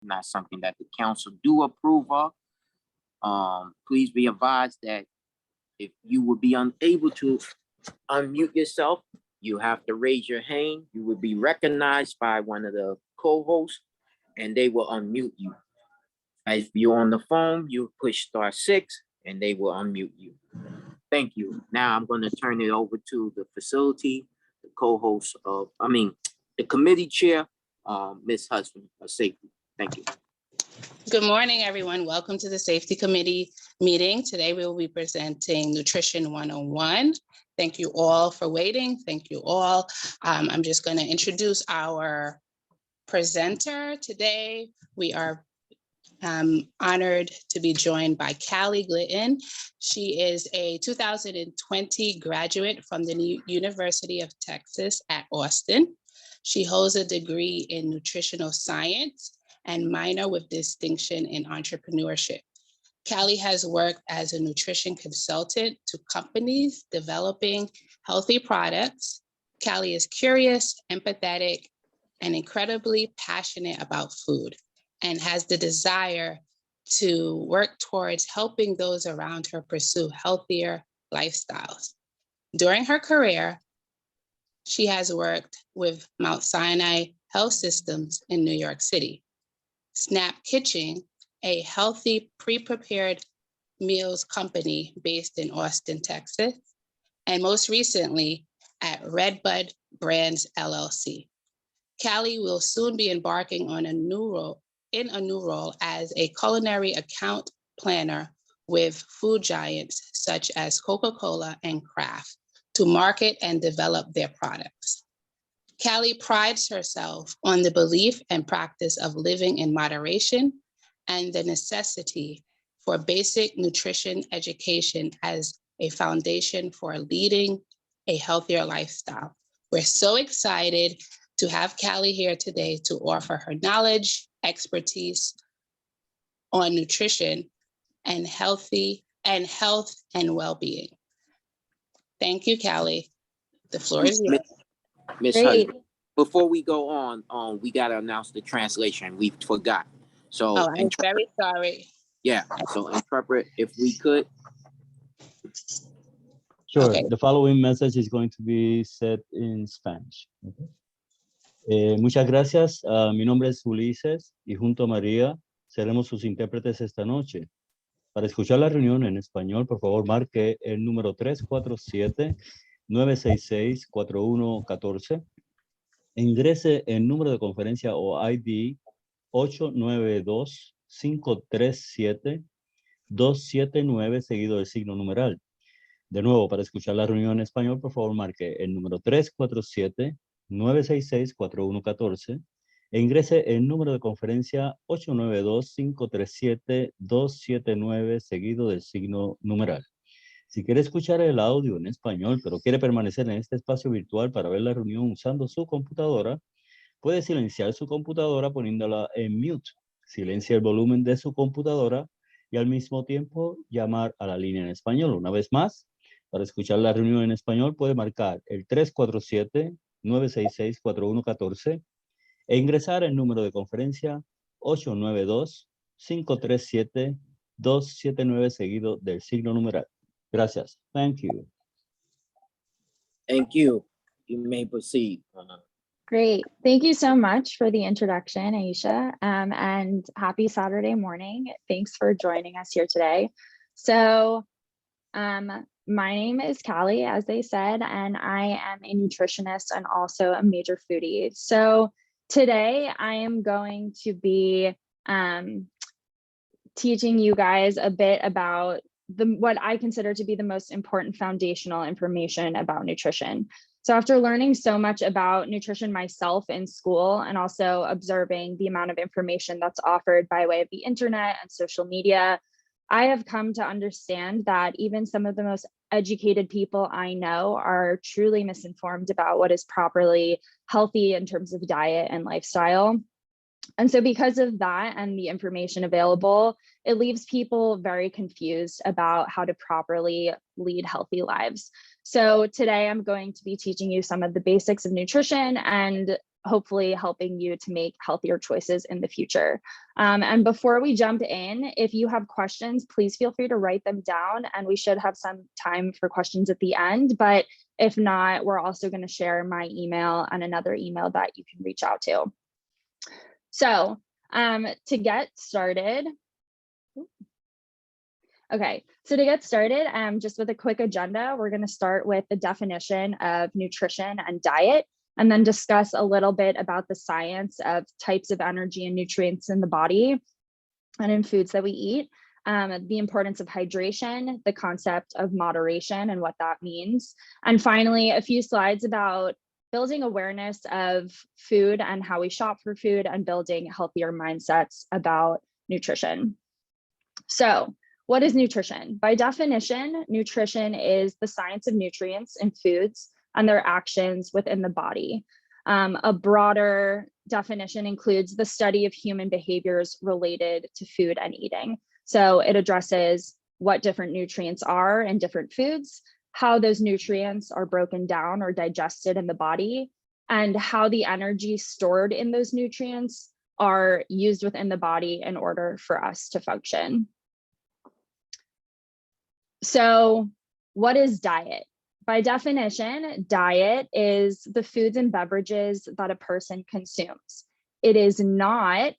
not something that the council do approve of. Please be advised that if you would be unable to unmute yourself, you have to raise your hand. You will be recognized by one of the co-hosts and they will unmute you. If you're on the phone, you push *6 and they will unmute you. Thank you. Now I'm going to turn it over to the facility, the co-host of, the committee chair, Ms. Hudson of Safety. Thank you. Good morning, everyone. Welcome to the Safety Committee meeting. Today we will be presenting Nutrition 101. Thank you all for waiting. Thank you all. I'm just going to introduce our presenter today. We are honored to be joined by Cali Gitlin. She is a 2020 graduate from the University of Texas at Austin. She holds a degree in nutritional science and minor with distinction in entrepreneurship. Cali has worked as a nutrition consultant to companies developing healthy products. Cali is curious, empathetic, and incredibly passionate about food, and has the desire to work towards helping those around her pursue healthier lifestyles. During her career, she has worked with Mount Sinai Health Systems in New York City, Snap Kitchen, a healthy pre-prepared meals company based in Austin, Texas, and most recently at Redbud Brands LLC. Cali will soon be embarking on a new role as a culinary account planner with food giants such as Coca-Cola and Kraft to market and develop their products. Cali prides herself on the belief and practice of living in moderation and the necessity for basic nutrition education as a foundation for leading a healthier lifestyle. We're so excited to have Cali here today to offer her knowledge, expertise on nutrition and health and well-being. Thank you, Cali. The floor is yours. Ms. Hudson, before we go on, we got to announce the translation. We forgot. So I'm very sorry. Yeah, so interpret if we could. Sure, Okay. The following message is going to be said in Spanish. Muchas gracias. Mi nombre es Ulises y junto a María seremos sus intérpretes esta noche. Para escuchar la reunión en español, por favor, marque el número 347-966-4114. Ingrese el número de conferencia o ID 892-537-279 seguido del signo numeral. De nuevo, para escuchar la reunión en español, por favor, marque el número 347-966-4114 e ingrese el número de conferencia 892-537-279 seguido del signo numeral. Si quiere escuchar el audio en español, pero quiere permanecer en este espacio virtual para ver la reunión usando su computadora, puede silenciar su computadora poniéndola en mute. Silencia el volumen de su computadora y al mismo tiempo llamar a la línea en español. Una vez más, para escuchar la reunión en español puede marcar el 347-966-4114 e ingresar el número de conferencia 892-537-279 seguido del signo numeral. Gracias. Thank you. Thank you. You may proceed. Great. Thank you so much for the introduction, Aisha, and happy Saturday morning. Thanks for joining us here today. So my name is Cali, as they said, and I am a nutritionist and also a major foodie. So today I am going to be teaching you guys a bit about what I consider to be the most important foundational information about nutrition. So after learning so much about nutrition myself in school and also observing the amount of information that's offered by way of the internet and social media, I have come to understand that even some of the most educated people I know are truly misinformed about what is properly healthy in terms of diet and lifestyle. And so because of that and the information available, it leaves people very confused about how to properly lead healthy lives. So today I'm going to be teaching you some of the basics of nutrition and hopefully helping you to make healthier choices in the future. And before we jump in, if you have questions, please feel free to write them down, and we should have some time for questions at the end. But if not, we're also going to share my email and another email that you can reach out to. So to get started, okay, so to get started, just with a quick agenda, we're going to start with the definition of nutrition and diet, and then discuss a little bit about the science of types of energy and nutrients in the body and in foods that we eat, the importance of hydration, the concept of moderation and what that means, and finally, a few slides about building awareness of food and how we shop for food, and building healthier mindsets about nutrition. So, what is nutrition? By definition, nutrition is the science of nutrients in foods and their actions within the body. A broader definition includes the study of human behaviors related to food and eating. So it addresses what different nutrients are in different foods, how those nutrients are broken down or digested in the body, and how the energy stored in those nutrients are used within the body in order for us to function. So what is diet? By definition, diet is the foods and beverages that a person consumes. It is not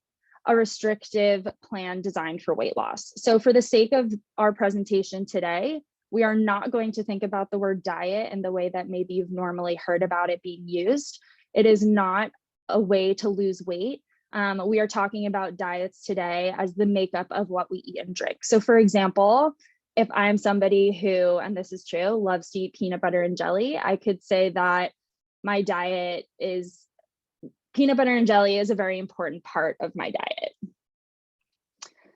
a restrictive plan designed for weight loss. So for the sake of our presentation today, we are not going to think about the word diet in the way that maybe you've normally heard about it being used. It is not a way to lose weight. We are talking about diets today as the makeup of what we eat and drink. So for example, if I'm somebody who, and this is true, loves to eat peanut butter and jelly, I could say that my diet is, peanut butter and jelly is a very important part of my diet.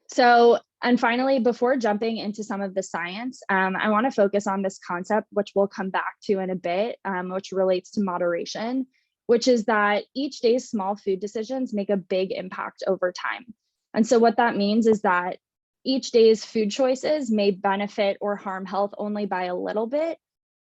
So, and finally, before jumping into some of the science, I want to focus on this concept, which we'll come back to in a bit, which relates to moderation, which is that each day's small food decisions make a big impact over time. And so what that means is that each day's food choices may benefit or harm health only by a little bit,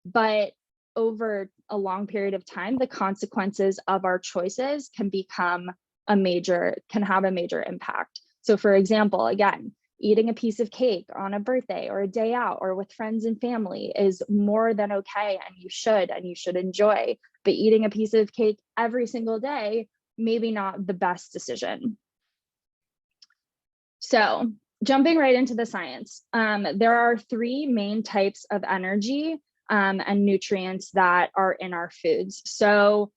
but over a long period of time, the consequences of our choices can have a major impact. So for example, again, eating a piece of cake on a birthday or a day out or with friends and family is more than okay, and you should enjoy, but eating a piece of cake every single day, maybe not the best decision. So jumping right into the science, there are three main types of energy and nutrients that are in our foods. So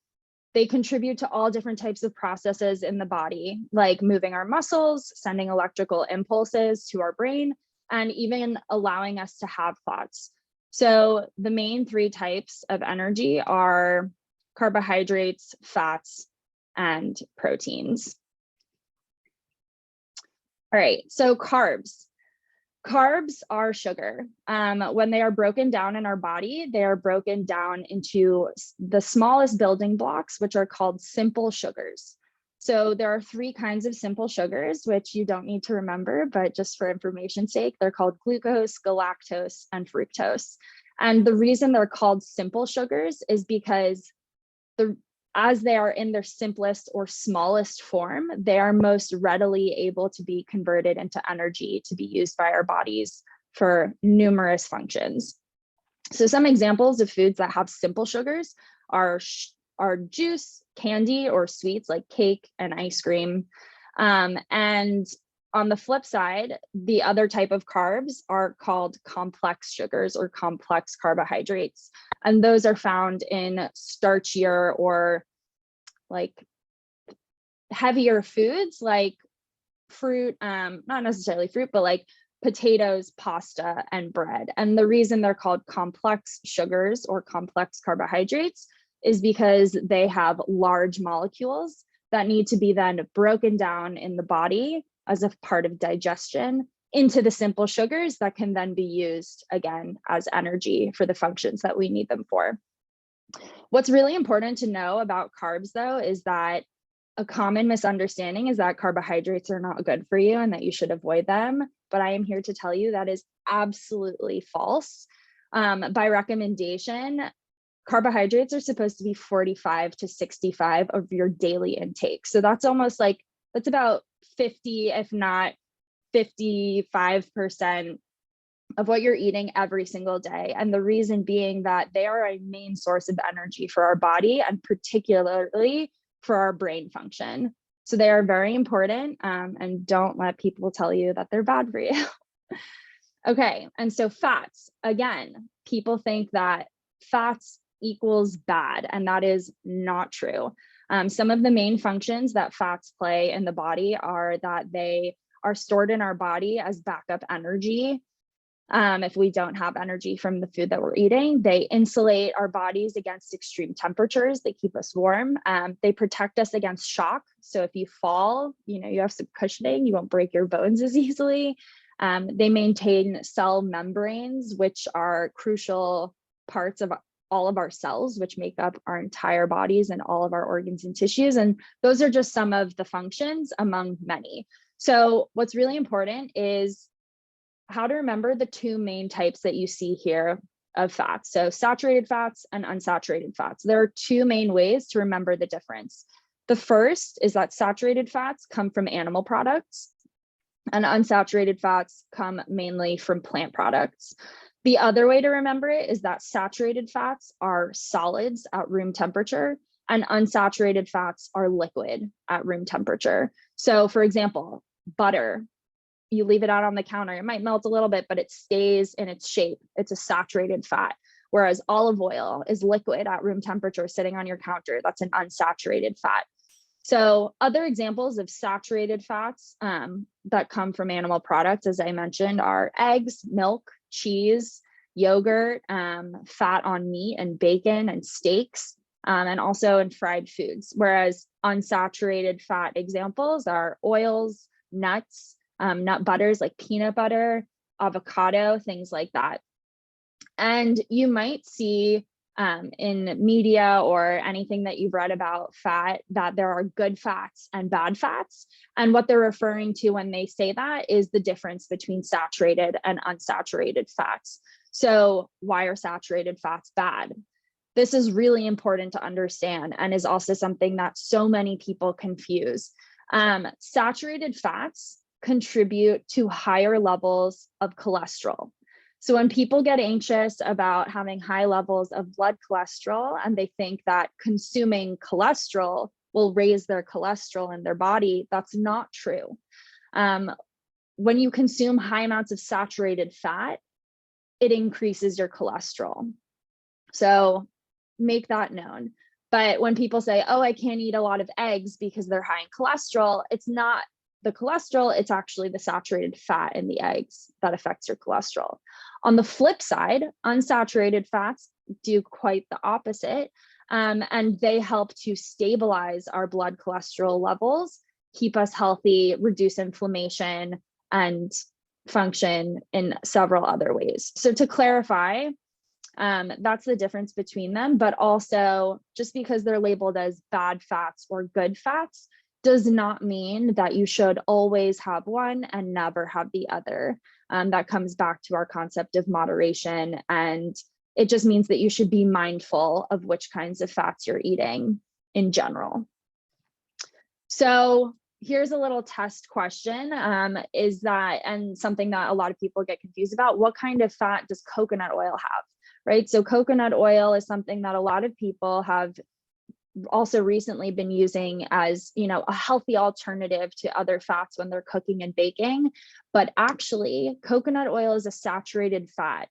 they contribute to all different types of processes in the body, like moving our muscles, sending electrical impulses to our brain, and even allowing us to have thoughts. So the main three types of energy are carbohydrates, fats, and proteins. All right, so carbs. Carbs are sugar. When they are broken down in our body, they are broken down into the smallest building blocks, which are called simple sugars. So there are three kinds of simple sugars, which you don't need to remember, but just for information's sake, they're called glucose, galactose, and fructose. And the reason they're called simple sugars is because as they are in their simplest or smallest form, they are most readily able to be converted into energy to be used by our bodies for numerous functions. So some examples of foods that have simple sugars are juice, candy, or sweets like cake and ice cream. And on the flip side, the other type of carbs are called complex sugars or complex carbohydrates. And those are found in starchier or like heavier foods like fruit, not necessarily fruit, but like potatoes, pasta, and bread. And the reason they're called complex sugars or complex carbohydrates is because they have large molecules that need to be then broken down in the body as a part of digestion into the simple sugars that can then be used again as energy for the functions that we need them for. What's really important to know about carbs, though, is that a common misunderstanding is that carbohydrates are not good for you and that you should avoid them. But I am here to tell you that is absolutely false. By recommendation, carbohydrates are supposed to be 45 to 65 of your daily intake. So that's almost like, that's about 50, if not 55% of what you're eating every single day. And the reason being that they are a main source of energy for our body and particularly for our brain function. So they are very important, and don't let people tell you that they're bad for you. Okay, and so fats, again, people think that fats equals bad, and that is not true. Some of the main functions that fats play in the body are that they are stored in our body as backup energy. If we don't have energy from the food that we're eating, they insulate our bodies against extreme temperatures. They keep us warm. They protect us against shock. So if you fall, you have some cushioning, you won't break your bones as easily. They maintain cell membranes, which are crucial parts of all of our cells, which make up our entire bodies and all of our organs and tissues. And those are just some of the functions among many. So what's really important is how to remember the two main types that you see here of fats. So saturated fats and unsaturated fats. There are two main ways to remember the difference. The first is that saturated fats come from animal products and unsaturated fats come mainly from plant products. The other way to remember it is that saturated fats are solids at room temperature and unsaturated fats are liquid at room temperature. So for example, butter, you leave it out on the counter, it might melt a little bit, but it stays in its shape. It's a saturated fat. Whereas olive oil is liquid at room temperature sitting on your counter. That's an unsaturated fat. So other examples of saturated fats that come from animal products, as I mentioned, are eggs, milk, cheese, yogurt, fat on meat and bacon and steaks, and also in fried foods. Whereas unsaturated fat examples are oils, nuts, nut butters like peanut butter, avocado, things like that. And you might see in media or anything that you've read about fat that there are good fats and bad fats. And what they're referring to when they say that is the difference between saturated and unsaturated fats. So why are saturated fats bad? This is really important to understand and is also something that so many people confuse. Saturated fats contribute to higher levels of cholesterol. So when people get anxious about having high levels of blood cholesterol and they think that consuming cholesterol will raise their cholesterol in their body, that's not true. When you consume high amounts of saturated fat, it increases your cholesterol. So make that known. But when people say, oh, I can't eat a lot of eggs because they're high in cholesterol, it's not the cholesterol, it's actually the saturated fat in the eggs that affects your cholesterol. On the flip side, unsaturated fats do quite the opposite, and they help to stabilize our blood cholesterol levels, keep us healthy, reduce inflammation, and function in several other ways. So to clarify, that's the difference between them, but also just because they're labeled as bad fats or good fats does not mean that you should always have one and never have the other. That comes back to our concept of moderation, and it just means that you should be mindful of which kinds of fats you're eating in general. So here's a little test question, is that, and something that a lot of people get confused about, what kind of fat does coconut oil have, right? So coconut oil is something that a lot of people have also recently been using as, a healthy alternative to other fats when they're cooking and baking. But actually, coconut oil is a saturated fat.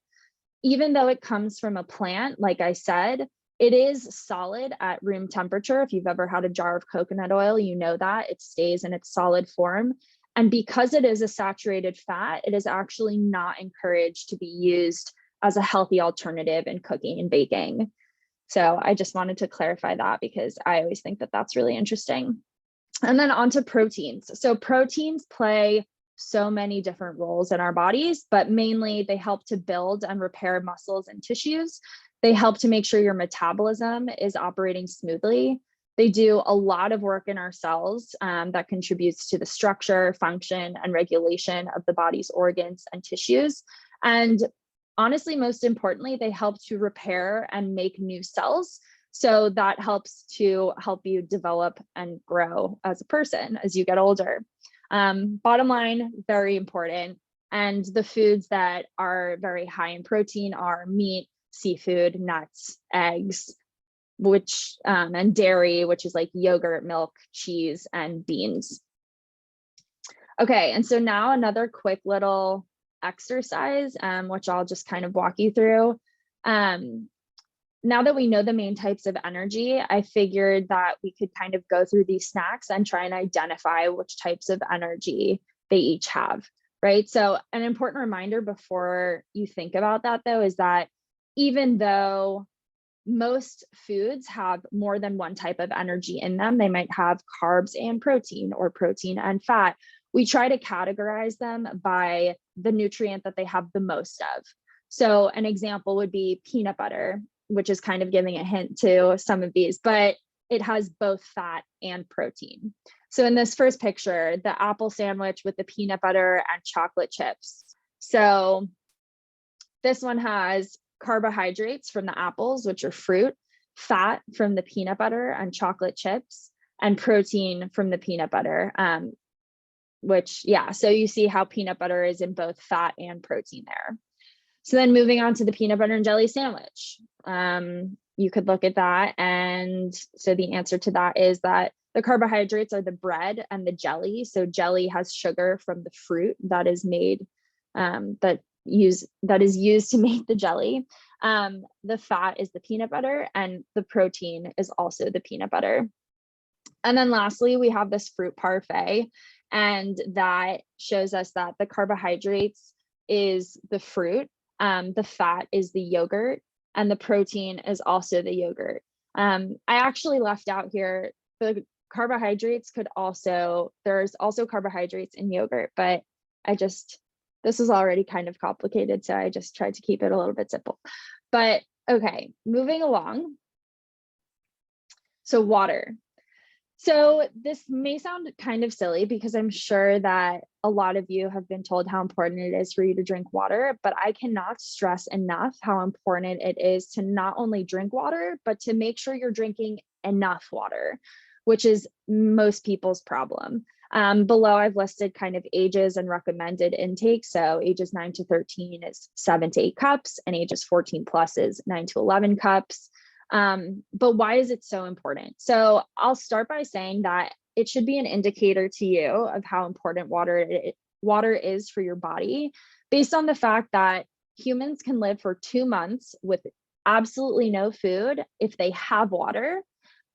Even though it comes from a plant, like I said, it is solid at room temperature. If you've ever had a jar of coconut oil, you know that it stays in its solid form. And because it is a saturated fat, it is actually not encouraged to be used as a healthy alternative in cooking and baking. So I just wanted to clarify that because I always think that that's really interesting. And then on to proteins. So proteins play so many different roles in our bodies, but mainly they help to build and repair muscles and tissues. They help to make sure your metabolism is operating smoothly. They do a lot of work in our cells that contributes to the structure, function, and regulation of the body's organs and tissues. And honestly, most importantly, they help to repair and make new cells. So that helps to help you develop and grow as a person as you get older. Bottom line, very important. And the foods that are very high in protein are meat, seafood, nuts, eggs, which and dairy, which is like yogurt, milk, cheese, and beans. Okay, and so now another quick little exercise, which I'll just kind of walk you through. Now that we know the main types of energy, I figured that we could kind of go through these snacks and try and identify which types of energy they each have, right? So an important reminder before you think about that though, is that even though most foods have more than one type of energy in them, they might have carbs and protein or protein and fat. We try to categorize them by the nutrient that they have the most of. So an example would be peanut butter, which is kind of giving a hint to some of these, but it has both fat and protein. So in this first picture, the apple sandwich with the peanut butter and chocolate chips. So this one has carbohydrates from the apples, which are fruit, fat from the peanut butter and chocolate chips, and protein from the peanut butter, which, yeah, so you see how peanut butter is in both fat and protein there. So then moving on to the peanut butter and jelly sandwich, you could look at that. And so the answer to that is that the carbohydrates are the bread and the jelly. So jelly has sugar from the fruit that is made, that is used to make the jelly. The fat is the peanut butter, and the protein is also the peanut butter. And then lastly, we have this fruit parfait, and that shows us that the carbohydrates is the fruit, the fat is the yogurt, and the protein is also the yogurt. I actually left out here the carbohydrates there's also carbohydrates in yogurt, but this is already kind of complicated, so I just tried to keep it a little bit simple. But okay, moving along. So water. So this may sound kind of silly because I'm sure that a lot of you have been told how important it is for you to drink water, but I cannot stress enough how important it is to not only drink water, but to make sure you're drinking enough water, which is most people's problem. Below I've listed kind of ages and recommended intake. So ages 9 to 13 is 7 to 8 cups, and ages 14 plus is 9 to 11 cups. But why is it so important? So I'll start by saying that it should be an indicator to you of how important water is for your body, based on the fact that humans can live for 2 months with absolutely no food if they have water,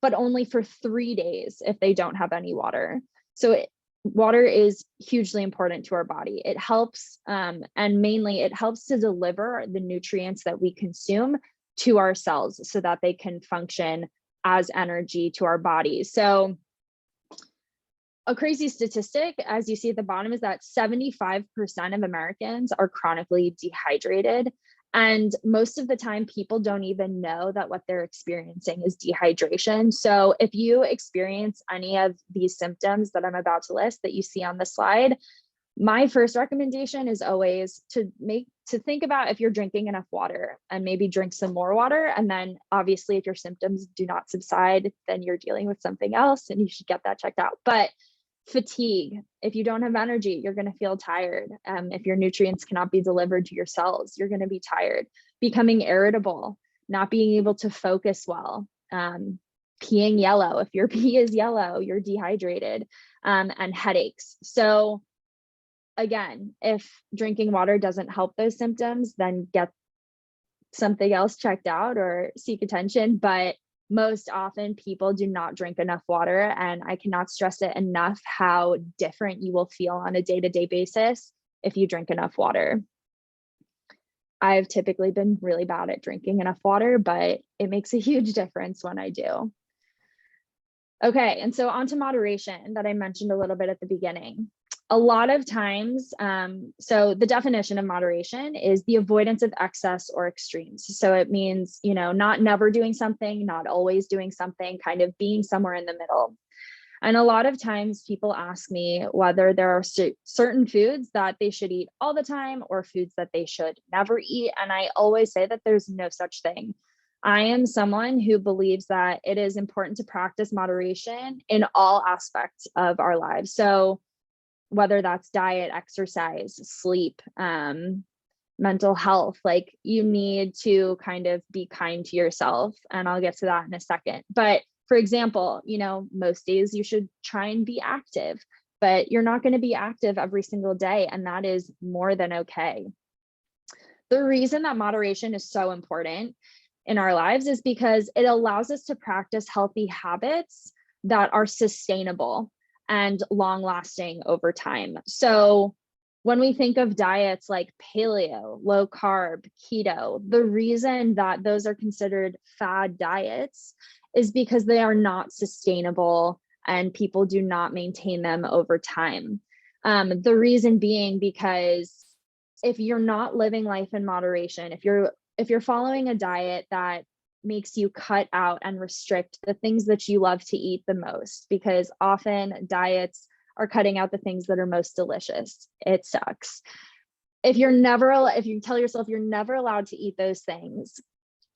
but only for 3 days if they don't have any water. So water is hugely important to our body. It helps, and mainly it helps to deliver the nutrients that we consume to our cells so that they can function as energy to our bodies. So a crazy statistic, as you see at the bottom, is that 75% of Americans are chronically dehydrated. And most of the time, people don't even know that what they're experiencing is dehydration. So if you experience any of these symptoms that I'm about to list that you see on the slide, my first recommendation is always to think about if you're drinking enough water, and maybe drink some more water. And then obviously if your symptoms do not subside, then you're dealing with something else and you should get that checked out. But fatigue, if you don't have energy, you're going to feel tired. If your nutrients cannot be delivered to your cells, you're going to be tired. Becoming irritable, not being able to focus well, peeing yellow. If your pee is yellow, you're dehydrated, and headaches. So again, if drinking water doesn't help those symptoms, then get something else checked out or seek attention. But most often people do not drink enough water, and I cannot stress it enough how different you will feel on a day-to-day basis if you drink enough water. I've typically been really bad at drinking enough water, but it makes a huge difference when I do. Okay, and so on to moderation that I mentioned a little bit at the beginning. A lot of times, so the definition of moderation is the avoidance of excess or extremes. So it means, not never doing something, not always doing something, kind of being somewhere in the middle. And a lot of times people ask me whether there are certain foods that they should eat all the time or foods that they should never eat. And I always say that there's no such thing. I am someone who believes that it is important to practice moderation in all aspects of our lives. So whether that's diet, exercise, sleep, mental health, like you need to kind of be kind to yourself. And I'll get to that in a second. But for example, most days you should try and be active, but you're not going to be active every single day. And that is more than okay. The reason that moderation is so important in our lives is because it allows us to practice healthy habits that are sustainable and long lasting over time. So when we think of diets like paleo, low carb, keto, the reason that those are considered fad diets is because they are not sustainable and people do not maintain them over time. The reason being because if you're not living life in moderation, if you're following a diet that makes you cut out and restrict the things that you love to eat the most, because often diets are cutting out the things that are most delicious, it sucks. If you tell yourself you're never allowed to eat those things,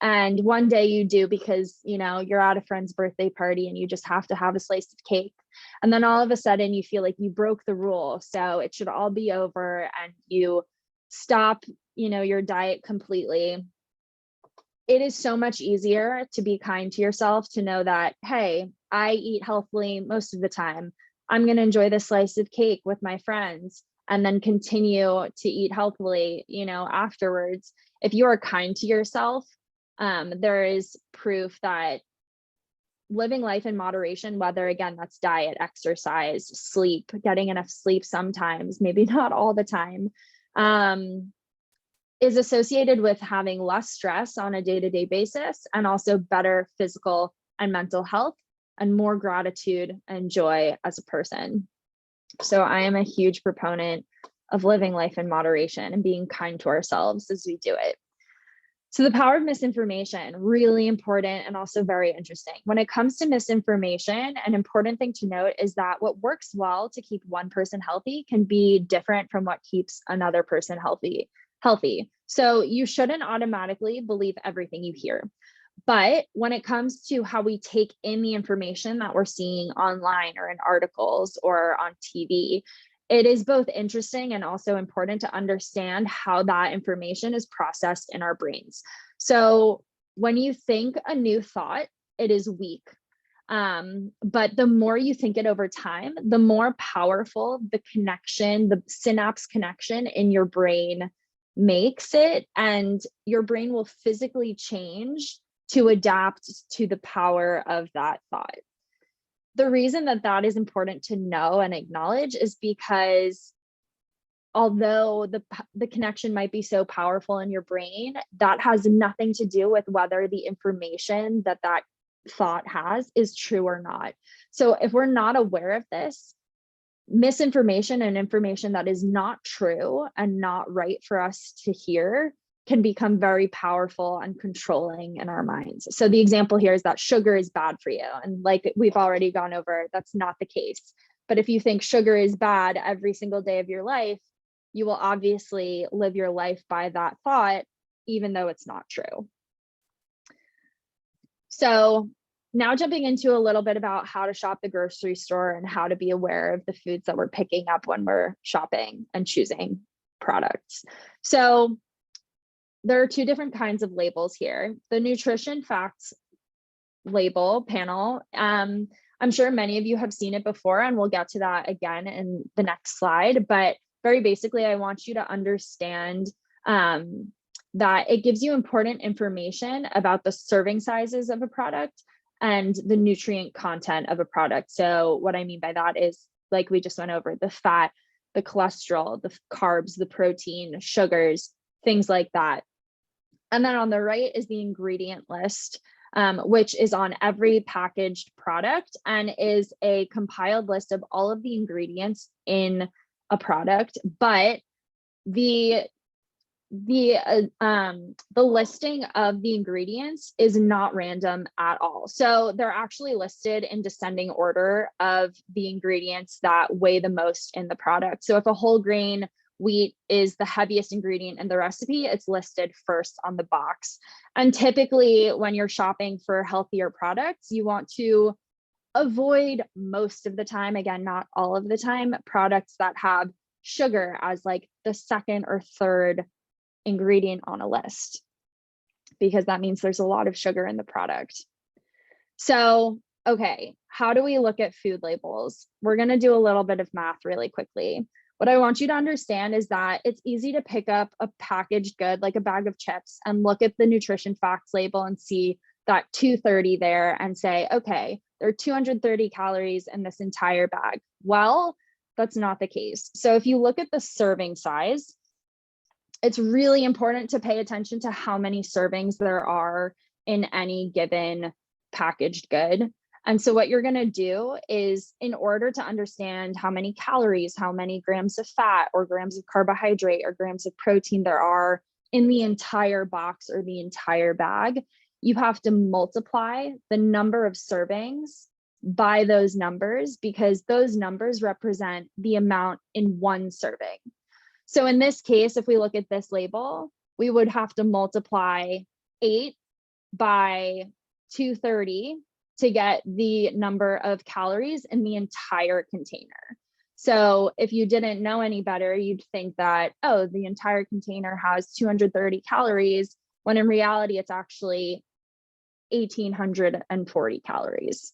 and one day you do because you're at a friend's birthday party and you just have to have a slice of cake, and then all of a sudden you feel like you broke the rule, so it should all be over, and you stop your diet completely. It is so much easier to be kind to yourself, to know that, hey, I eat healthily most of the time. I'm going to enjoy this slice of cake with my friends and then continue to eat healthily, afterwards. If you are kind to yourself, there is proof that living life in moderation, whether again, that's diet, exercise, sleep, getting enough sleep sometimes, maybe not all the time, is associated with having less stress on a day-to-day basis, and also better physical and mental health, and more gratitude and joy as a person. So I am a huge proponent of living life in moderation and being kind to ourselves as we do it. So the power of misinformation, really important and also very interesting. When it comes to misinformation, an important thing to note is that what works well to keep one person healthy can be different from what keeps another person healthy. So you shouldn't automatically believe everything you hear. But when it comes to how we take in the information that we're seeing online or in articles or on TV, it is both interesting and also important to understand how that information is processed in our brains. So when you think a new thought, it is weak. But the more you think it over time, the more powerful the connection, the synapse connection in your brain makes it, and your brain will physically change to adapt to the power of that thought. The reason that that is important to know and acknowledge is because although the connection might be so powerful in your brain, that has nothing to do with whether the information that thought has is true or not. So if we're not aware of this, misinformation and information that is not true and not right for us to hear can become very powerful and controlling in our minds. So the example here is that sugar is bad for you. And like we've already gone over, that's not the case. But if you think sugar is bad every single day of your life, you will obviously live your life by that thought, even though it's not true. So now jumping into a little bit about how to shop the grocery store and how to be aware of the foods that we're picking up when we're shopping and choosing products. So there are two different kinds of labels here. The nutrition facts label panel, I'm sure many of you have seen it before, and we'll get to that again in the next slide. But very basically, I want you to understand that it gives you important information about the serving sizes of a product and the nutrient content of a product. So what I mean by that is, like we just went over, the fat, the cholesterol, the carbs, the protein, sugars, things like that. And then on the right is the ingredient list, which is on every packaged product and is a compiled list of all of the ingredients in a product. But the the listing of the ingredients is not random at all. So they're actually listed in descending order of the ingredients that weigh the most in the product. So if a whole grain wheat is the heaviest ingredient in the recipe, it's listed first on the box. And typically when you're shopping for healthier products, you want to avoid most of the time, again, not all of the time, products that have sugar as like the second or third ingredient on a list, because that means there's a lot of sugar in the product. So, okay, how do we look at food labels? We're going to do a little bit of math really quickly. What I want you to understand is that it's easy to pick up a packaged good like a bag of chips and look at the nutrition facts label and see that 230 there and say, okay, there are 230 calories in this entire bag. Well, that's not the case. So if you look at the serving size, it's really important to pay attention to how many servings there are in any given packaged good. And so what you're going to do is, in order to understand how many calories, how many grams of fat or grams of carbohydrate or grams of protein there are in the entire box or the entire bag, you have to multiply the number of servings by those numbers, because those numbers represent the amount in one serving. So in this case, if we look at this label, we would have to multiply 8 by 230 to get the number of calories in the entire container. So if you didn't know any better, you'd think that, oh, the entire container has 230 calories, when in reality, it's actually 1,840 calories.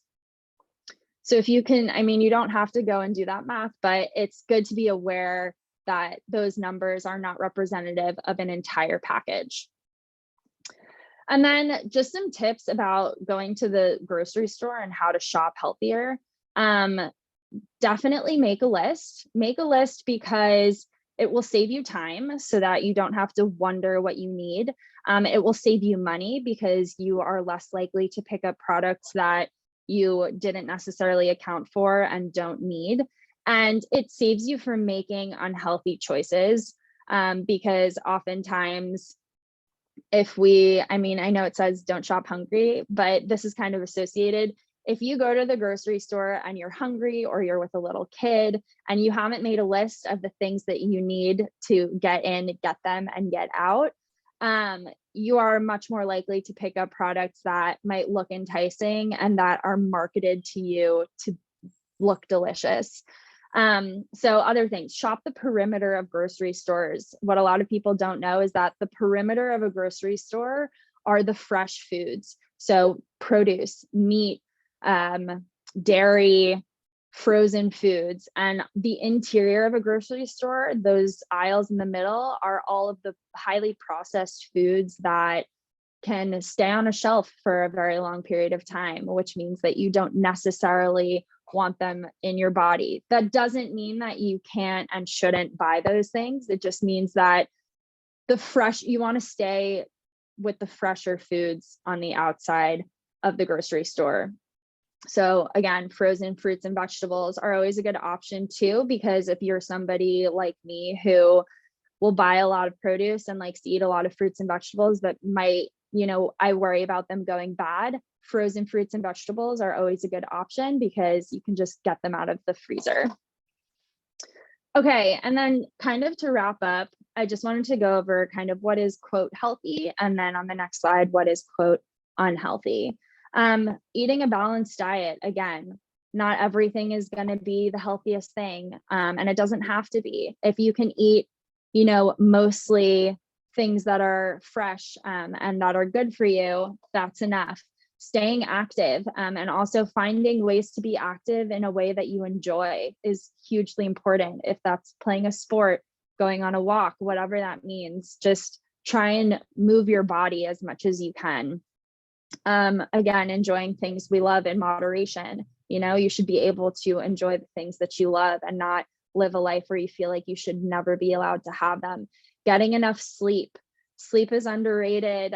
So if you can, I mean, you don't have to go and do that math, but it's good to be aware that those numbers are not representative of an entire package. And then just some tips about going to the grocery store and how to shop healthier. Definitely make a list. Make a list because it will save you time so that you don't have to wonder what you need. It will save you money because you are less likely to pick up products that you didn't necessarily account for and don't need. And it saves you from making unhealthy choices because oftentimes I know it says don't shop hungry, but this is kind of associated. If you go to the grocery store and you're hungry or you're with a little kid and you haven't made a list of the things that you need to get in, get them, and get out, you are much more likely to pick up products that might look enticing and that are marketed to you to look delicious. So other things, shop the perimeter of grocery stores. What a lot of people don't know is that the perimeter of a grocery store are the fresh foods. So produce, meat, dairy, frozen foods, and the interior of a grocery store, those aisles in the middle are all of the highly processed foods that can stay on a shelf for a very long period of time, which means that you don't necessarily want them in your body. That doesn't mean that you can't and shouldn't buy those things. It just means that you want to stay with the fresher foods on the outside of the grocery store. So again, frozen fruits and vegetables are always a good option too, because if you're somebody like me who will buy a lot of produce and likes to eat a lot of fruits and vegetables that might, I worry about them going bad, frozen fruits and vegetables are always a good option because you can just get them out of the freezer. Okay, and then kind of to wrap up, I just wanted to go over kind of what is quote healthy, and then on the next slide, what is quote unhealthy. Eating a balanced diet, again, not everything is going to be the healthiest thing, and it doesn't have to be. If you can eat, mostly things that are fresh and that are good for you, that's enough. Staying active and also finding ways to be active in a way that you enjoy is hugely important. If that's playing a sport, going on a walk, whatever that means, just try and move your body as much as you can. Again, enjoying things we love in moderation. You should be able to enjoy the things that you love and not live a life where you feel like you should never be allowed to have them. Getting enough sleep. Sleep is underrated.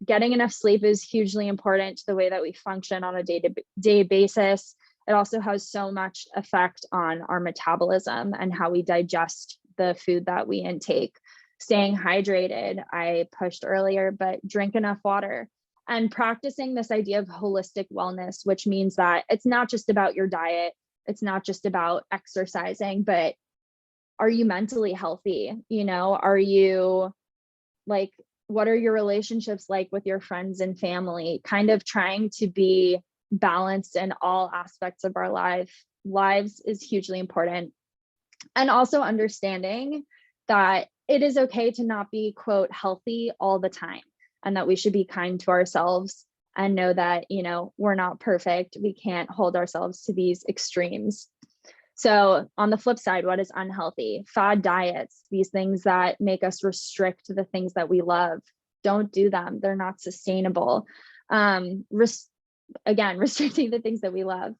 Getting enough sleep is hugely important to the way that we function on a day-to-day basis. It also has so much effect on our metabolism and how we digest the food that we intake. staying hydrated, I pushed earlier, but drink enough water, and practicing this idea of holistic wellness, which means that it's not just about your diet, it's not just about exercising, but are you mentally healthy? You know, are you like, what are your relationships like with your friends and family? Kind of trying to be balanced in all aspects of our lives is hugely important. And also understanding that it is okay to not be, quote, healthy all the time, and that we should be kind to ourselves and know that, you know, we're not perfect. We can't hold ourselves to these extremes. So on the flip side, what is unhealthy? Fad diets, these things that make us restrict the things that we love. Don't do them. They're not sustainable. Again, restricting the things that we love.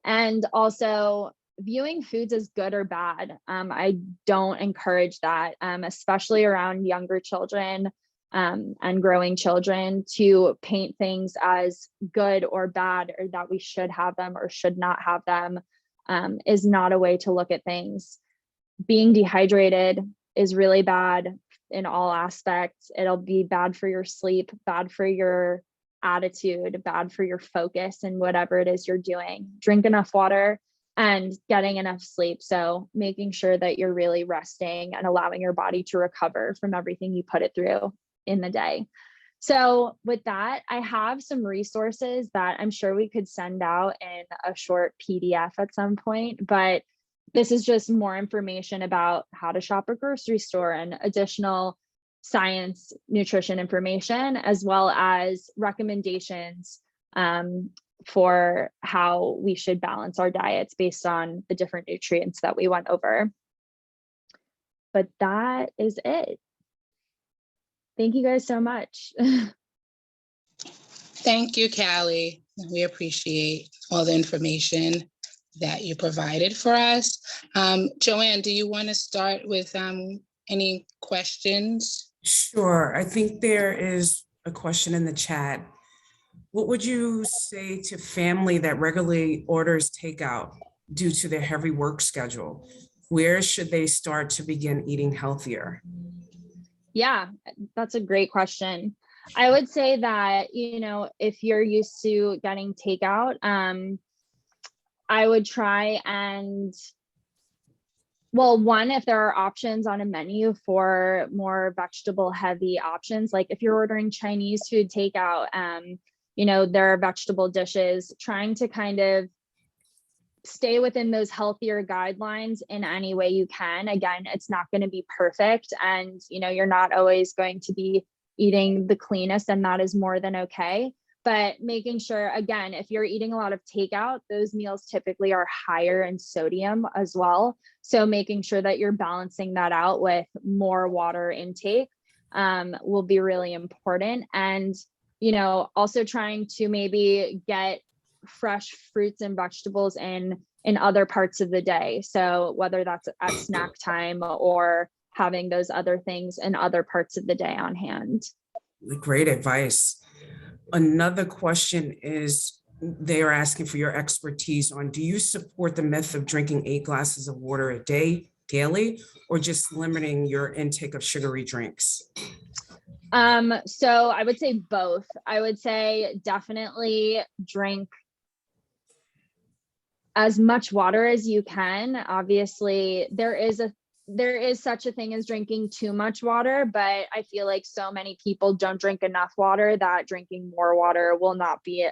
And also viewing foods as good or bad. I don't encourage that, especially around younger children and growing children, to paint things as good or bad, or that we should have them or should not have them, is not a way to look at things. Being dehydrated is really bad in all aspects. It'll be bad for your sleep, bad for your attitude, bad for your focus and whatever it is you're doing. Drink enough water and getting enough sleep. So making sure that you're really resting and allowing your body to recover from everything you put it through in the day. So with that, I have some resources that I'm sure we could send out in a short PDF at some point, but this is just more information about how to shop a grocery store and additional science, nutrition information, as well as recommendations for how we should balance our diets based on the different nutrients that we went over. But that is it. Thank you guys so much. Thank you, Callie. We appreciate all the information that you provided for us. Joanne, do you want to start with any questions? Sure. I think there is a question in the chat. What would you say to family that regularly orders takeout due to their heavy work schedule? Where should they start to begin eating healthier? Yeah, that's a great question. I would say that, you know, if you're used to getting takeout, I would try and, well, one, if there are options on a menu for more vegetable heavy options, like if you're ordering Chinese food takeout, you know, there are vegetable dishes, trying to kind of stay within those healthier guidelines in any way you can. Again, it's not going to be perfect, and, you know, you're not always going to be eating the cleanest, and that is more than okay. But making sure, again, if you're eating a lot of takeout, those meals typically are higher in sodium as well. So making sure that you're balancing that out with more water intake will be really important. And, you know, also trying to maybe get fresh fruits and vegetables in other parts of the day. So whether that's at snack time or having those other things in other parts of the day on hand. Great advice. Another question is, they are asking for your expertise on, do you support the myth of drinking 8 glasses of water a day daily, or just limiting your intake of sugary drinks? So I would say both. I would say definitely drink as much water as you can. Obviously, there is such a thing as drinking too much water, but I feel like so many people don't drink enough water that drinking more water will not be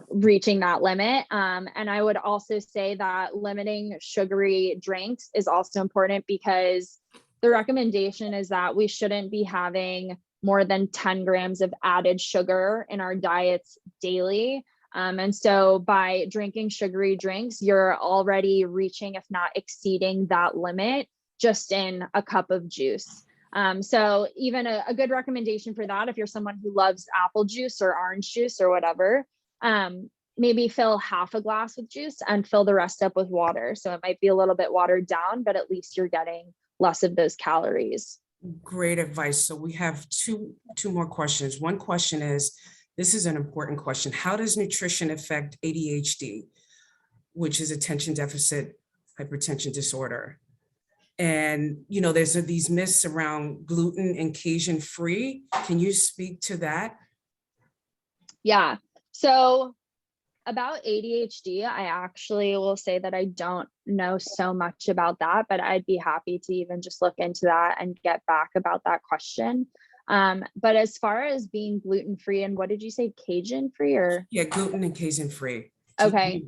reaching that limit. And I would also say that limiting sugary drinks is also important, because the recommendation is that we shouldn't be having more than 10 grams of added sugar in our diets daily. And so by drinking sugary drinks, you're already reaching, if not exceeding, that limit just in a cup of juice. So even a good recommendation for that, if you're someone who loves apple juice or orange juice or whatever, maybe fill half a glass with juice and fill the rest up with water. So it might be a little bit watered down, but at least you're getting less of those calories. Great advice. So we have two more questions. One question is, this is an important question. How does nutrition affect ADHD, which is attention deficit hypertension disorder? And, you know, there's these myths around gluten and Cajun free. Can you speak to that? Yeah. So about ADHD, I actually will say that I don't know so much about that, but I'd be happy to even just look into that and get back about that question. But as far as being gluten-free, and what did you say, Cajun free or? Yeah, gluten and Cajun free. Okay.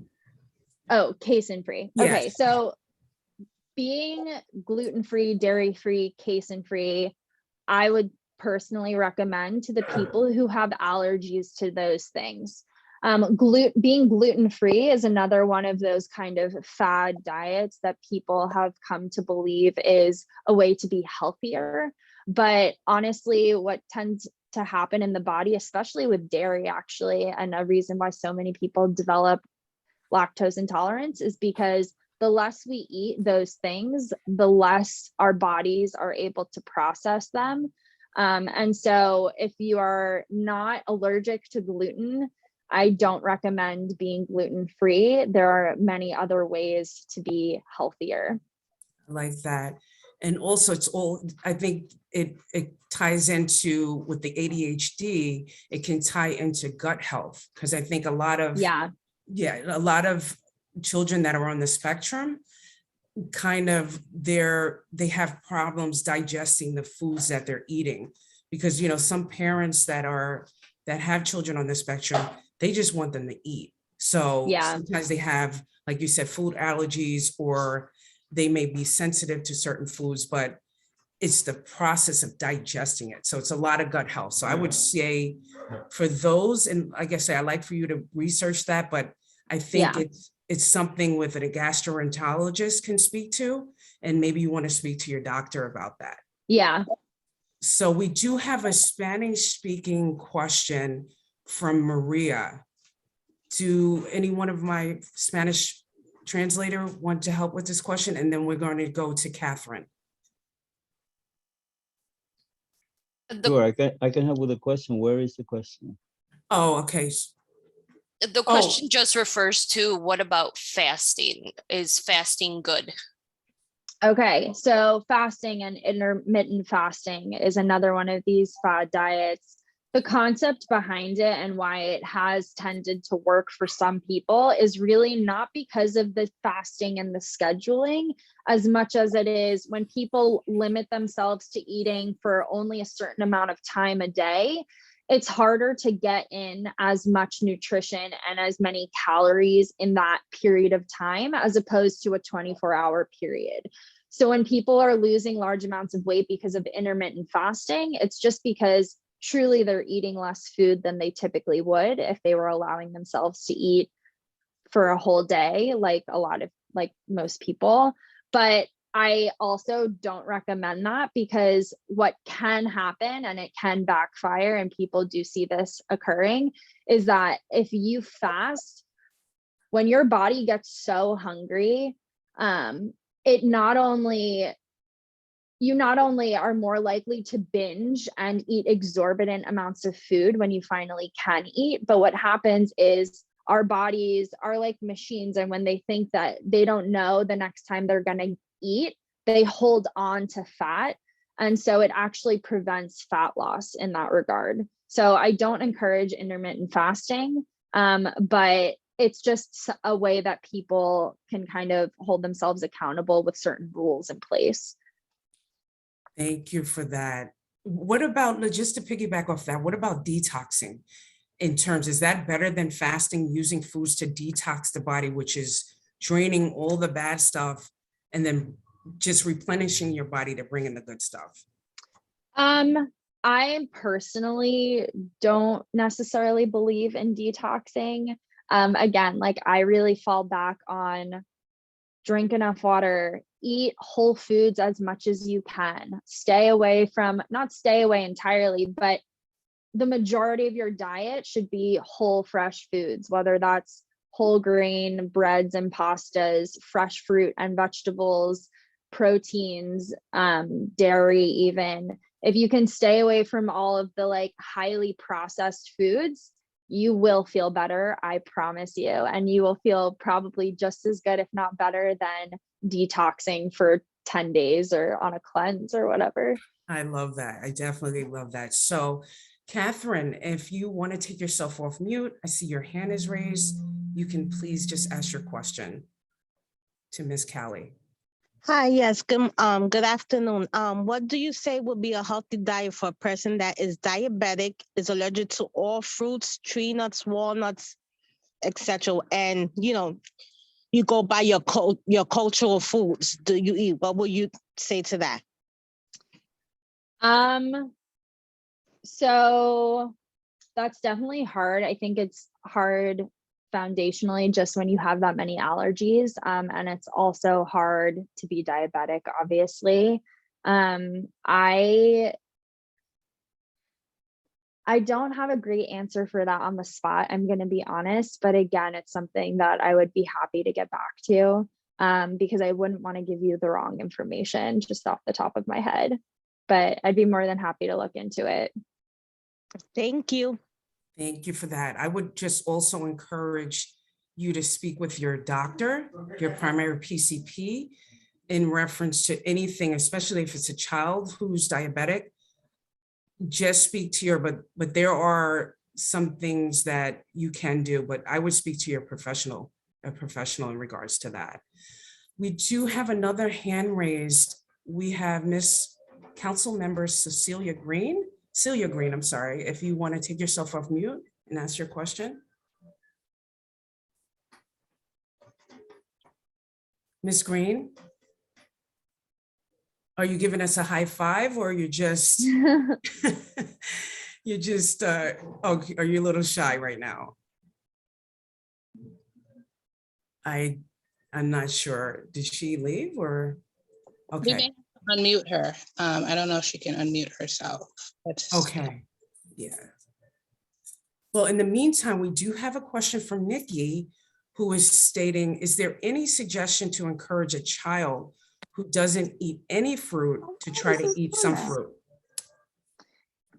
Oh, casein free. Yes. Okay. So being gluten-free, dairy-free, casein-free, I would personally recommend to the people who have allergies to those things. Being gluten-free is another one of those kind of fad diets that people have come to believe is a way to be healthier. But honestly, what tends to happen in the body, especially with dairy, actually, and a reason why so many people develop lactose intolerance is because the less we eat those things, the less our bodies are able to process them. And so if you are not allergic to gluten, I don't recommend being gluten-free. There are many other ways to be healthier. I like that. And also it's all, I think it ties into with the ADHD, it can tie into gut health. Because I think a lot of, Yeah. a lot of children that are on the spectrum kind of they have problems digesting the foods that they're eating, because, you know, some parents that have children on the spectrum, they just want them to eat. So Yeah. sometimes they have, like you said, food allergies, or they may be sensitive to certain foods, but it's the process of digesting it. So it's a lot of gut health. So I would say for those, and like I say, I like for you to research that, but I think Yeah. it's something with a gastroenterologist can speak to, and maybe you want to speak to your doctor about that. Yeah. So we do have a Spanish speaking question from Maria. Do any one of my Spanish translator want to help with this question? And then we're going to go to Catherine. Sure, I can help with the question. Where is the question? Oh, okay. The question just refers to, what about fasting? Is fasting good? Okay, so fasting and intermittent fasting is another one of these fad diets. The concept behind it and why it has tended to work for some people is really not because of the fasting and the scheduling, as much as it is when people limit themselves to eating for only a certain amount of time a day, it's harder to get in as much nutrition and as many calories in that period of time, as opposed to a 24-hour period. So when people are losing large amounts of weight because of intermittent fasting, it's just because truly they're eating less food than they typically would if they were allowing themselves to eat for a whole day, like most people. But I also don't recommend that, because what can happen, and it can backfire, and people do see this occurring, is that if you fast, when your body gets so hungry, you not only are more likely to binge and eat exorbitant amounts of food when you finally can eat, but what happens is our bodies are like machines, and when they think that they don't know the next time they're going to eat, they hold on to fat, and so it actually prevents fat loss in that regard. So I don't encourage intermittent fasting, but it's just a way that people can kind of hold themselves accountable with certain rules in place. Thank you for that. What about, just to piggyback off that, what about detoxing? In terms, is that better than fasting, using foods to detox the body, which is draining all the bad stuff and then just replenishing your body to bring in the good stuff? I personally don't necessarily believe in detoxing. Again, like I really fall back on drink enough water, eat whole foods as much as you can, stay away from, not stay away entirely, but the majority of your diet should be whole, fresh foods, whether that's whole grain, breads and pastas, fresh fruit and vegetables, proteins, dairy even. If you can stay away from all of the like highly processed foods, you will feel better, I promise you. And you will feel probably just as good, if not better, than detoxing for 10 days or on a cleanse or whatever. I love that. I definitely love that. So Catherine, if you want to take yourself off mute, I see your hand is raised. You can please just ask your question to Ms. Cali. Hi, yes, good afternoon. What do you say would be a healthy diet for a person that is diabetic, is allergic to all fruits, tree nuts, walnuts, etc., and you go by your cultural foods? Do you eat? What would you say to that? So that's definitely hard. I think it's hard foundationally just when you have that many allergies. And it's also hard to be diabetic, obviously. I don't have a great answer for that on the spot, I'm going to be honest. But again, it's something that I would be happy to get back to, because I wouldn't want to give you the wrong information just off the top of my head. But I'd be more than happy to look into it. Thank you. Thank you for that. I would just also encourage you to speak with your doctor, your primary PCP, in reference to anything, especially if it's a child who's diabetic. Just speak to your, but there are some things that you can do, but I would speak to your professional, a professional in regards to that. We do have another hand raised. We have Miss Council Member Celia Green, I'm sorry, if you want to take yourself off mute and ask your question. Ms. Green, are you giving us a high five, or you're just, oh, are you a little shy right now? I'm not sure. Did she leave or? We may Okay, have to unmute her. I don't know if she can unmute herself. okay, yeah. Well, in the meantime, we do have a question from Nikki, who is stating, is there any suggestion to encourage a child who doesn't eat any fruit to try to eat some fruit?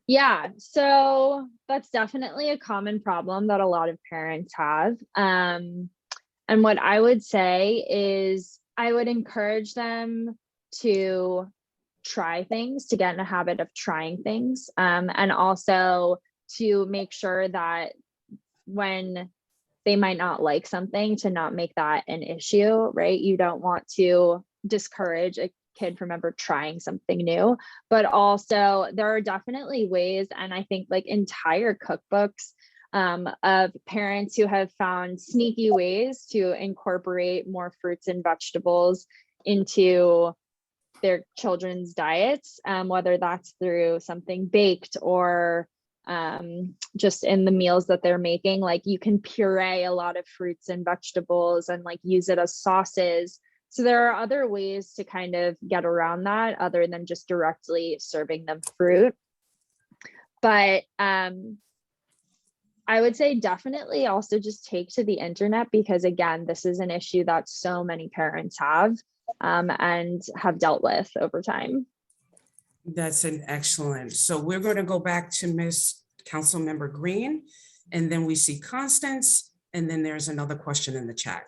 Yeah, so that's definitely a common problem that a lot of parents have. And what I would say is I would encourage them to try things, to get in a habit of trying things, and also to make sure that when they might not like something, to not make that an issue, right? You don't want to discourage a kid from ever trying something new, but also there are definitely ways, and I think like entire cookbooks of parents who have found sneaky ways to incorporate more fruits and vegetables into their children's diets, whether that's through something baked or just in the meals that they're making. Like you can puree a lot of fruits and vegetables and like use it as sauces. So there are other ways to kind of get around that other than just directly serving them fruit. But I would say definitely also just take to the internet, because again, this is an issue that so many parents have and have dealt with over time. That's an excellent. So we're going to go back to Miss Councilmember Green, and then we see Constance, and then there's another question in the chat.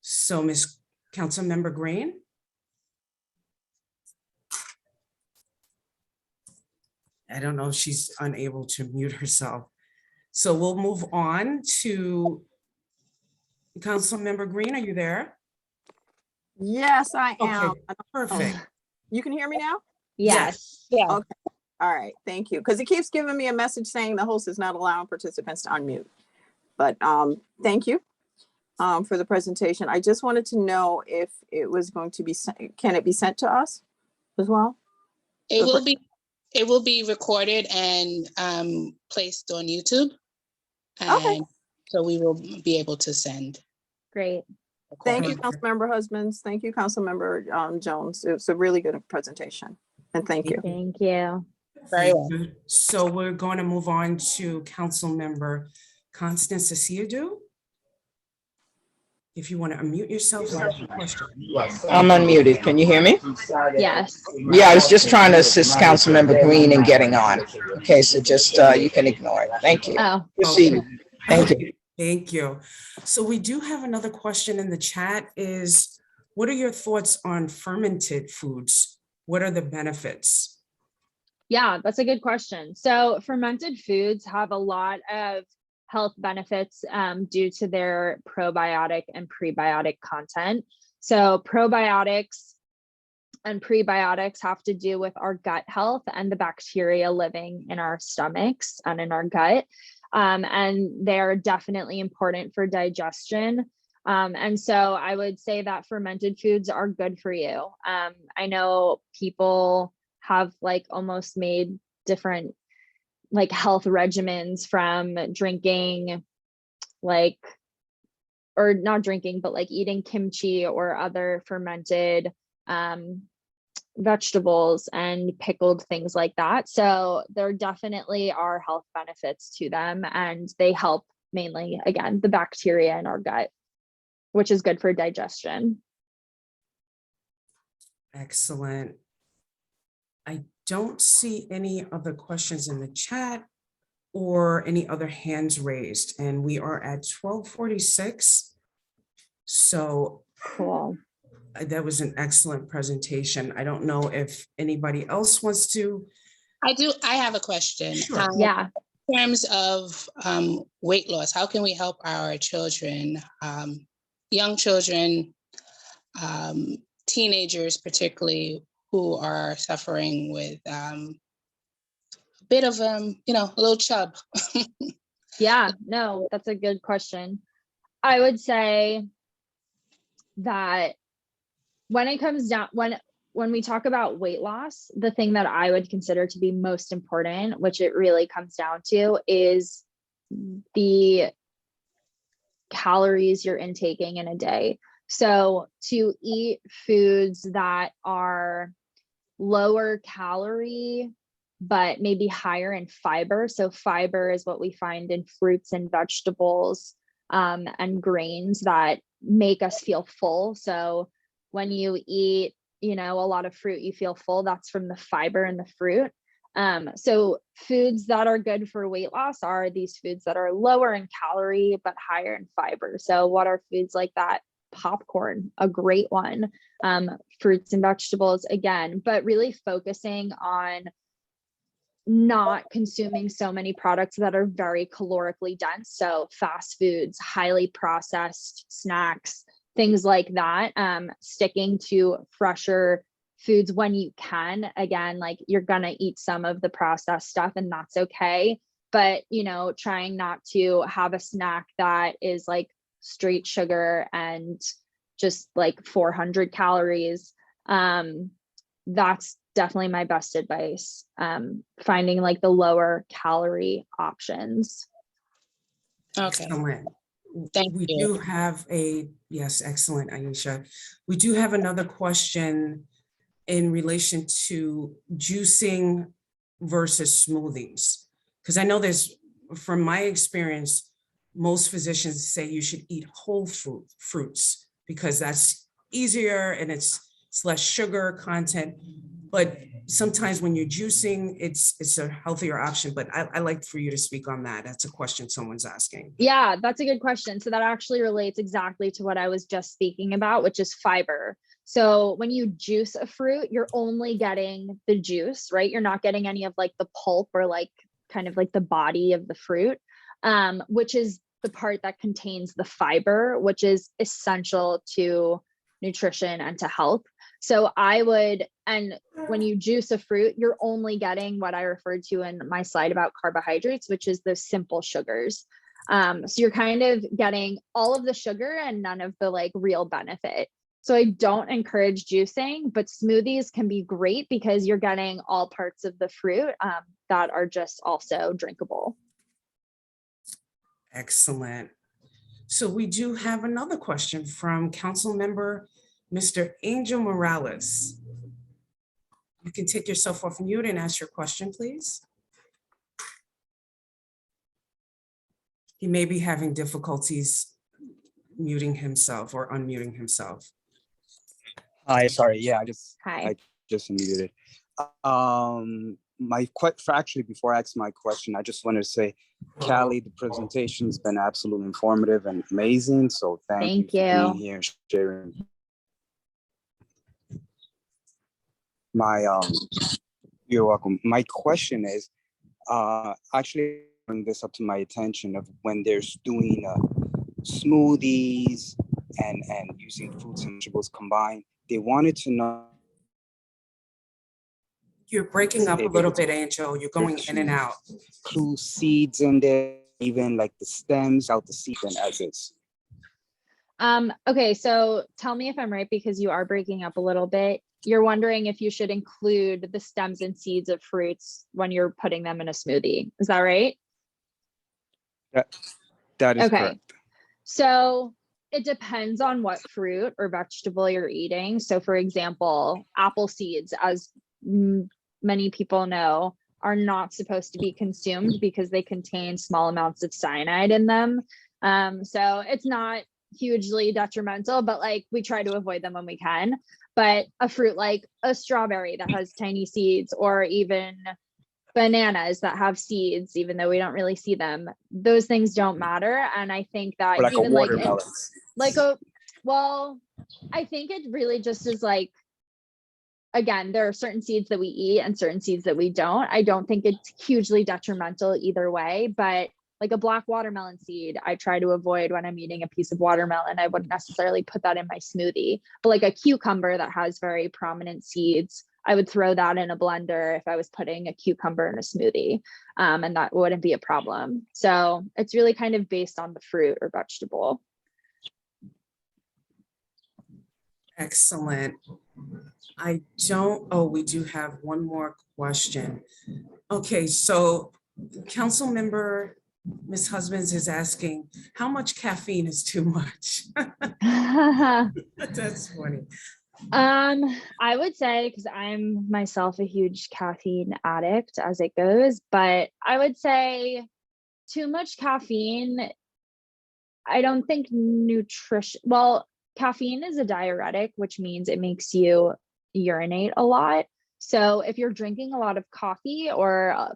So Miss Councilmember Green. I don't know if she's unable to mute herself. So we'll move on to Councilmember Green. Are you there? Yes, I am. Okay, perfect. You can hear me now? Yes. Yeah. Okay. All right. Thank you. Because it keeps giving me a message saying the host is not allowing participants to unmute. But thank you for the presentation. I just wanted to know if it was going to be, can it be sent to us as well? It will be recorded and placed on YouTube. Okay. And so we will be able to send. Great. Thank you, Perfect. Councilmember Husbands. Thank you, Councilmember Jones. It was a really good presentation. And thank you. Thank you. Very well. So we're going to move on to Councilmember Constance Asiadu. If you want to unmute yourself. I'm unmuted. Can you hear me? Yes. Yeah, I was just trying to assist Councilmember Green in getting on. Okay, so just you can ignore it. Thank you. Oh, Proceed. Thank you. Thank you. So we do have another question in the chat. Is What are your thoughts on fermented foods? What are the benefits? Yeah, that's a good question. So fermented foods have a lot of health benefits due to their probiotic and prebiotic content. So probiotics and prebiotics have to do with our gut health and the bacteria living in our stomachs and in our gut. And they're definitely important for digestion. And so I would say that fermented foods are good for you. I know people have like almost made different like health regimens from drinking like, or not drinking, but like eating kimchi or other fermented vegetables and pickled things like that. So there definitely are health benefits to them, and they help mainly, again, the bacteria in our gut, which is good for digestion. Excellent. I don't see any other questions in the chat or any other hands raised, and we are at 12:46. So Cool. that was an excellent presentation. I don't know if anybody else wants to. I have a question. Sure. Yeah. In terms of weight loss, how can we help our children, young children, teenagers particularly, who are suffering with a bit of, a little chub? Yeah, no, that's a good question. I would say that when it comes down, when we talk about weight loss, the thing that I would consider to be most important, which it really comes down to, is the calories you're intaking in a day. So to eat foods that are lower calorie, but maybe higher in fiber. So fiber is what we find in fruits and vegetables and grains that make us feel full. So when you eat, a lot of fruit, you feel full. That's from the fiber in the fruit. So foods that are good for weight loss are these foods that are lower in calorie, but higher in fiber. So what are foods like that? Popcorn, a great one. Fruits and vegetables, again, but really focusing on not consuming so many products that are very calorically dense. So fast foods, highly processed snacks, things like that. Sticking to fresher foods when you can. Again, like you're gonna eat some of the processed stuff and that's okay. But, trying not to have a snack that is like straight sugar and just like 400 calories. That's definitely my best advice. Finding like the lower calorie options. Okay. Excellent. Thank We you. do have yes, excellent, Aisha. We do have another question in relation to juicing versus smoothies. Because I know from my experience, most physicians say you should eat whole fruits because that's easier and it's less sugar content. But sometimes when you're juicing, it's a healthier option. But I like for you to speak on that. That's a question someone's asking. Yeah, that's a good question. So that actually relates exactly to what I was just speaking about, which is fiber. So when you juice a fruit, you're only getting the juice, right? You're not getting any of like the pulp or like kind of like the body of the fruit, which is the part that contains the fiber, which is essential to nutrition and to health. So and when you juice a fruit, you're only getting what I referred to in my slide about carbohydrates, which is the simple sugars. So you're kind of getting all of the sugar and none of the like real benefit. So I don't encourage juicing, but smoothies can be great because you're getting all parts of the fruit that are just also drinkable. Excellent. So we do have another question from Council Member Mr. Angel Morales. You can take yourself off mute and ask your question, please. He may be having difficulties muting himself or unmuting himself. Hi, sorry. Yeah, Hi. I just muted it. Actually, before I ask my question, I just wanted to say, Cali, the presentation has been absolutely informative and amazing. So thank you for being here, sharing My you're welcome. My question is, actually bring this up to my attention of when they're doing smoothies and using fruits and vegetables combined. They wanted to know You're breaking up a if little it's bit, Angel. You're going in and out. include seeds in there, even like the stems out the seed and as is. Okay, so tell me if I'm right, because you are breaking up a little bit. You're wondering if you should include the stems and seeds of fruits when you're putting them in a smoothie. Is that right? That is Okay. correct. So it depends on what fruit or vegetable you're eating. So for example, apple seeds, as many people know, are not supposed to be consumed because they contain small amounts of cyanide in them. So it's not hugely detrimental, but like we try to avoid them when we can. But a fruit like a strawberry that has tiny seeds, or even bananas that have seeds, even though we don't really see them, those things don't matter. And I think that Or like even a watermelon. well, I think it really just is like, again, there are certain seeds that we eat and certain seeds that we don't. I don't think it's hugely detrimental either way, but like a black watermelon seed, I try to avoid when I'm eating a piece of watermelon. I wouldn't necessarily put that in my smoothie, but like a cucumber that has very prominent seeds, I would throw that in a blender if I was putting a cucumber in a smoothie, and that wouldn't be a problem. So it's really kind of based on the fruit or vegetable. Excellent. We do have one more question. Okay, so council member Ms. Husbands is asking, how much caffeine is too much? That's funny. I would say, because I'm myself a huge caffeine addict as it goes, but I would say too much caffeine, I don't think caffeine is a diuretic, which means it makes you urinate a lot. So if you're drinking a lot of coffee or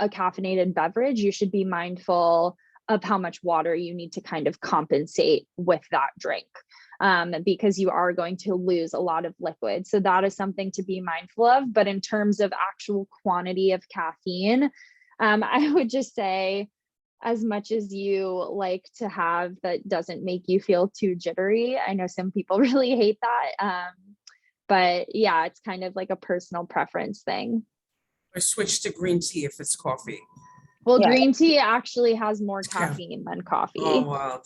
a caffeinated beverage, you should be mindful of how much water you need to kind of compensate with that drink, because you are going to lose a lot of liquid. So that is something to be mindful of. But in terms of actual quantity of caffeine, I would just say as much as you like to have that doesn't make you feel too jittery. I know some people really hate that. But yeah, it's kind of like a personal preference thing. Or switch to green tea if it's coffee. Well, green tea actually has more caffeine than coffee. Oh, wow.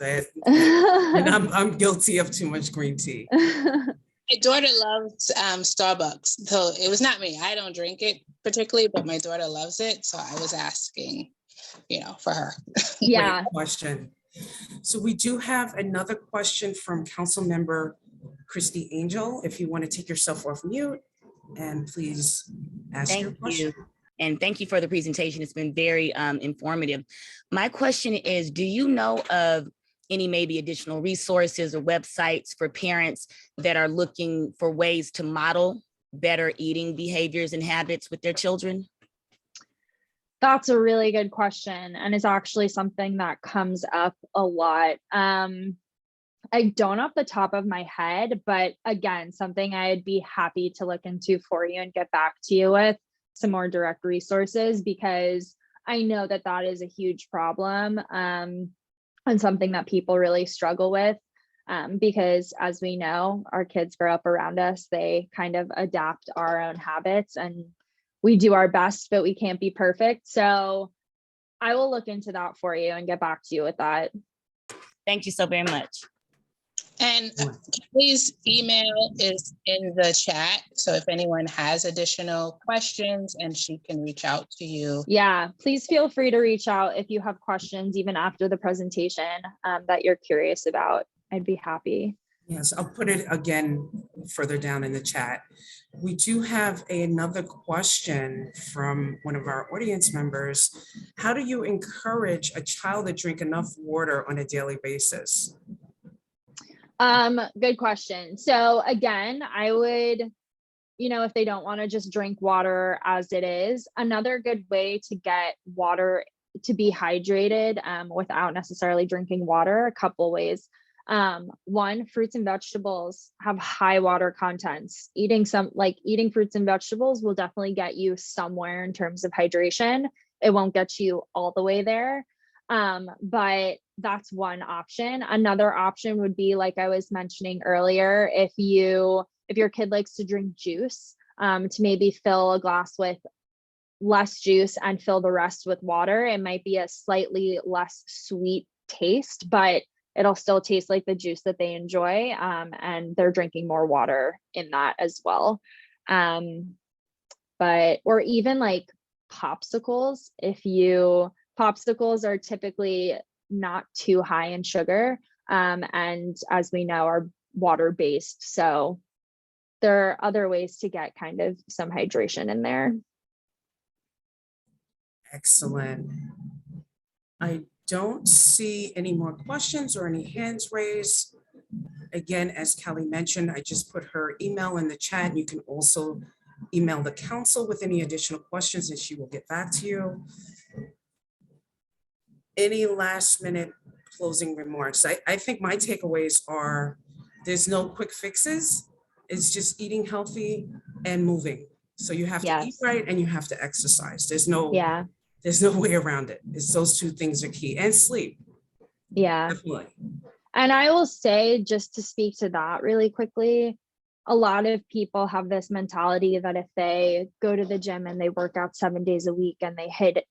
And I'm guilty of too much green tea. My daughter loves Starbucks. So it was not me. I don't drink it particularly, but my daughter loves it. So I was asking, for her. Yeah. Great question. So we do have another question from Council Member Christy Angel. If you want to take yourself off mute and please ask your question. Thank you. And thank you for the presentation. It's been very informative. My question is, do you know of any maybe additional resources or websites for parents that are looking for ways to model better eating behaviors and habits with their children? That's a really good question, and it's actually something that comes up a lot. I don't off the top of my head, but again, something I'd be happy to look into for you and get back to you with some more direct resources, because I know that that is a huge problem, and something that people really struggle with, because as we know, our kids grow up around us, they kind of adapt our own habits, and we do our best, but we can't be perfect. So I will look into that for you and get back to you with that. Thank you so very much. And please, email is in the chat. So if anyone has additional questions, and she can reach out to you. Yeah, please feel free to reach out if you have questions, even after the presentation, that you're curious about. I'd be happy. Yes, I'll put it again further down in the chat. We do have another question from one of our audience members. How do you encourage a child to drink enough water on a daily basis? Good question. So again, I would, if they don't want to just drink water as it is, another good way to get water to be hydrated without necessarily drinking water, a couple ways. One, fruits and vegetables have high water contents. Eating fruits and vegetables will definitely get you somewhere in terms of hydration. It won't get you all the way there. But that's one option. Another option would be, like I was mentioning earlier, if your kid likes to drink juice, to maybe fill a glass with less juice and fill the rest with water. It might be a slightly less sweet taste, but it'll still taste like the juice that they enjoy. And they're drinking more water in that as well. Or even like popsicles, popsicles are typically not too high in sugar. And as we know, are water-based. So there are other ways to get kind of some hydration in there. Excellent. I don't see any more questions or any hands raised. Again, as Kelly mentioned, I just put her email in the chat. You can also email the council with any additional questions and she will get back to you. Any last minute closing remarks? I think my takeaways are there's no quick fixes. It's just eating healthy and moving. So you have to eat right and you have to exercise. There's no way around it. It's those two things are key, and sleep. Yeah. Definitely. And I will say, just to speak to that really quickly, a lot of people have this mentality that if they go to the gym and they work out 7 days a week and they hit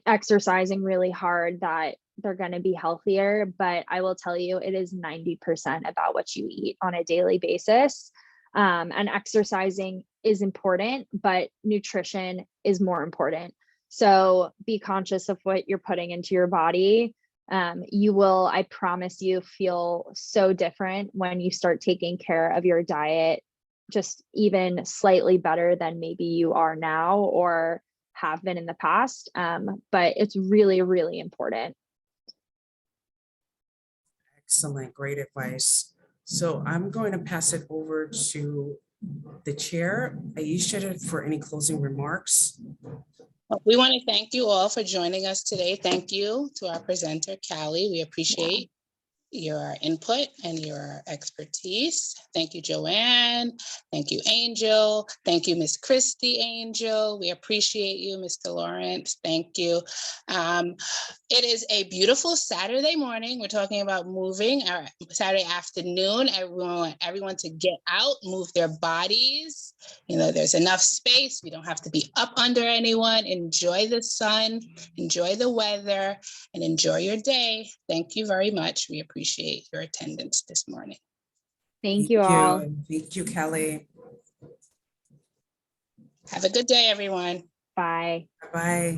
exercising really hard, that they're going to be healthier. But I will tell you, it is 90% about what you eat on a daily basis. And exercising is important, but nutrition is more important. So be conscious of what you're putting into your body. You will, I promise you, feel so different when you start taking care of your diet, just even slightly better than maybe you are now or have been in the past. But it's really, really important. Excellent, great advice. So I'm going to pass it over to the chair, Aisha, for any closing remarks. We want to thank you all for joining us today. Thank you to our presenter, Cali. We appreciate your input and your expertise. Thank you, Joanne. Thank you, Angel. Thank you, Miss Christy Angel. We appreciate you, Mr. Lawrence. Thank you. It is a beautiful Saturday morning. We're talking about moving, or Saturday afternoon. Everyone to get out, move their bodies. You know, there's enough space. We don't have to be up under anyone. Enjoy the sun, enjoy the weather, and enjoy your day. Thank you very much. We appreciate your attendance this morning. Thank you all. Thank you, Kelly. Have a good day, everyone. Bye. Bye.